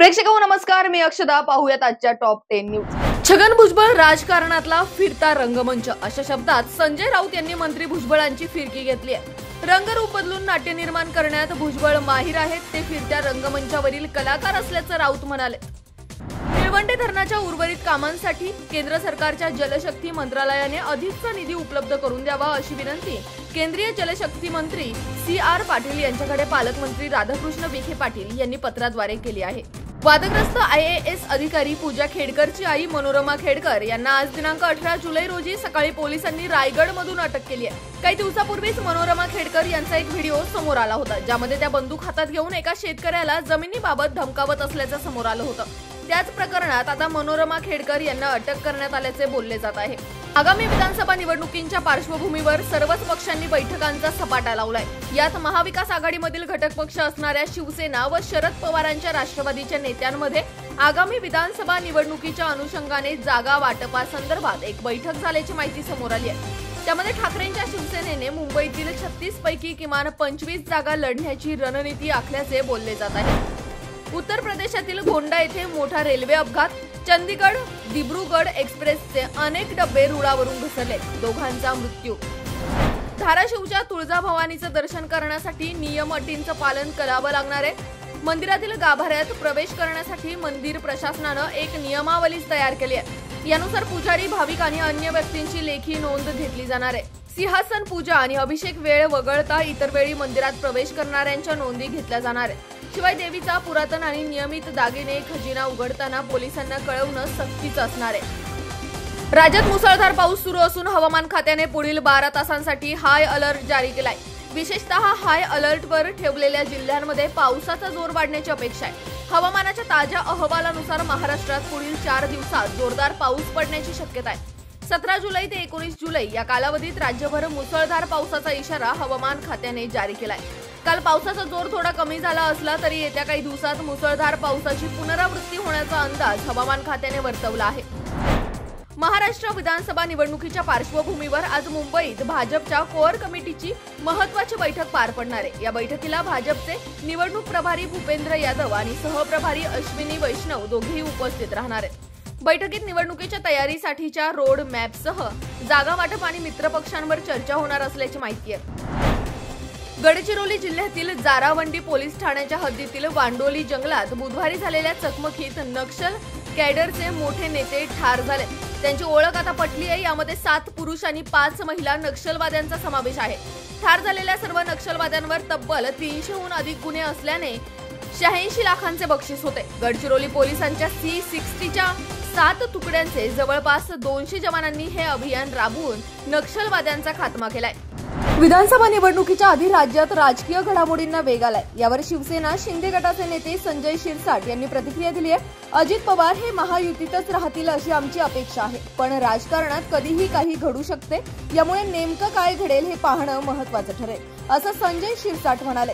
प्रेक्षकांनो नमस्कार, मी अक्षदा. पाहूयात आजच्या टॉप 10 न्यूज. छगन भुजबळ राजकारणातला फिरता रंगमंच अशा शब्दात संजय राऊत यांनी मंत्री भुजबळांची फिरकी घेतली आहे. रंगरूप बदलून नाट्य निर्माण करण्यात भुजबळ माहिर आहेत. ते फिरत्या रंगमंचावरील कलाकार असल्याचं राऊत म्हणाले. निळवंडे धरणाच्या उर्वरित कामांसाठी केंद्र सरकारच्या जलशक्ती मंत्रालयाने अधिकचा निधी उपलब्ध करून द्यावा अशी विनंती केंद्रीय जलशक्ती मंत्री CR पाटील यांच्याकडे पालकमंत्री राधाकृष्ण विखे पाटील यांनी पत्राद्वारे केली आहे. वादग्रस्त IAS अधिकारी पूजा खेडकरची आई मनोरमा खेडकर यांना आज दिनांक 18 जुलै रोजी सकाळी पोलिसांनी रायगडमधून अटक केली आहे. काही दिवसापूर्वीच मनोरमा खेडकर यांचा एक व्हिडिओ समोर आला होता, ज्यामध्ये त्या बंदूक हातात घेऊन एका शेतकऱ्याला जमिनीबाबत धमकावत असल्याचं समोर आलं होतं. त्याच प्रकरणात आता मनोरमा खेडकर यांना अटक करण्यात आल्याचे बोलले जात आहे. आगामी विधानसभा निवडणुकींच्या पार्श्वभूमीवर सर्वच पक्षांनी बैठकांचा सपाटा लावलाय. यात महाविकास आघाडीमधील घटक पक्ष असणाऱ्या शिवसेना व शरद पवारांच्या राष्ट्रवादीच्या नेत्यांमध्ये आगामी विधानसभा निवडणुकीच्या अनुषंगाने जागा वाटपासंदर्भात एक बैठक झाल्याची माहिती समोर आली आहे. त्यामध्ये ठाकरेंच्या शिवसेनेने मुंबईतील 36 पैकी किमान 25 जागा लढण्याची रणनीती आखल्याचे बोलले जात आहे. उत्तर प्रदेशातील गोंडा येथे मोठा रेल्वे अपघात. चंदीगड दिब्रुगड एक्सप्रेसचे अनेक डबे रुळावरून घसरले, दोघांचा मृत्यू. धाराशिवच्या तुळजाभवानीचं दर्शन करण्यासाठी नियम अटींचं पालन करावं लागणार आहे. मंदिरातील गाभाऱ्यात प्रवेश करण्यासाठी मंदिर प्रशासनानं एक नियमावलीच तयार केली आहे. यानुसार पुजारी, भाविक आणि अन्य व्यक्तींची लेखी नोंद घेतली जाणार आहे. सिंहासन पूजा आणि अभिषेक वेळ वगळता इतर वेळी मंदिरात प्रवेश करणाऱ्यांच्या नोंदी घेतल्या जाणार आहेत. शिवाय देवीचा पुरातन आणि नियमित दागिने खजिना उघडताना पोलिसांना कळवणं सक्तीचं असणार आहे. राज्यात मुसळधार पाऊस सुरू असून हवामान खात्याने पुढील 12 तासांसाठी हाय अलर्ट जारी केलाय. विशेषतः हाय अलर्टवर ठेवलेल्या जिल्ह्यांमध्ये पावसाचा जोर वाढण्याची अपेक्षा आहे. हवामानाच्या ताज्या अहवालानुसार महाराष्ट्रात पुढील 4 दिवसात जोरदार पाऊस पडण्याची शक्यता आहे. 17 जुलै ते 19 जुलै या कालावधीत राज्यभर मुसळधार पावसाचा इशारा हवामान खात्याने जारी केलाय. काल पावसाचा जोर थोडा कमी झाला असला तरी येत्या काही दिवसात मुसळधार पावसाची पुनरावृत्ती होण्याचा अंदाज हवामान खात्याने वर्तवला आहे. महाराष्ट्र विधानसभा निवडणुकीच्या पार्श्वभूमीवर आज मुंबईत भाजपच्या कोअर कमिटीची महत्त्वाची बैठक पार पडणार आहे. या बैठकीला भाजपचे निवडणूक प्रभारी भूपेंद्र यादव आणि सहप्रभारी अश्विनी वैष्णव दोघेही उपस्थित राहणार आहेत. बैठकीत निवडणुकीच्या तयारीसाठीच्या रोड मॅपसह जागा वाटप आणि मित्रपक्षांवर चर्चा होणार असल्याची माहिती आहे. गडचिरोली जिल्ह्यातील जारावंडी पोलीस ठाण्याच्या हद्दीतील वांडोली जंगलात बुधवारी झालेल्या चकमकीत नक्षल कॅडरचे मोठे नेते ठार झाले. त्यांची ओळख आता पटली आहे. यामध्ये 7 पुरुष आणि 5 महिला नक्षलवाद्यांचा समावेश आहे. ठार झालेल्या सर्व नक्षलवाद्यांवर तब्बल 300हून अधिक गुन्हे असल्याने 86 लाखांचे बक्षीस होते. गडचिरोली पोलिसांच्या C60च्या 7 तुकड्यांचे जवळपास 200 जवानांनी हे अभियान राबवून नक्षलवाद्यांचा खात्मा केलाय. विधानसभा निवडणुकीच्या आधी राज्यात राजकीय घडामोडींना वेग आलाय. यावर शिवसेना शिंदे गटाचे नेते संजय शिरसाट यांनी प्रतिक्रिया दिली आहे. अजित पवार हे महायुतीतच राहतील अशी आमची अपेक्षा आहे, पण राजकारणात कधीही काही घडू शकते. यामुळे नेमकं काय घडेल हे पाहणं महत्त्वाचं ठरेल, असं संजय शिरसाट म्हणाले.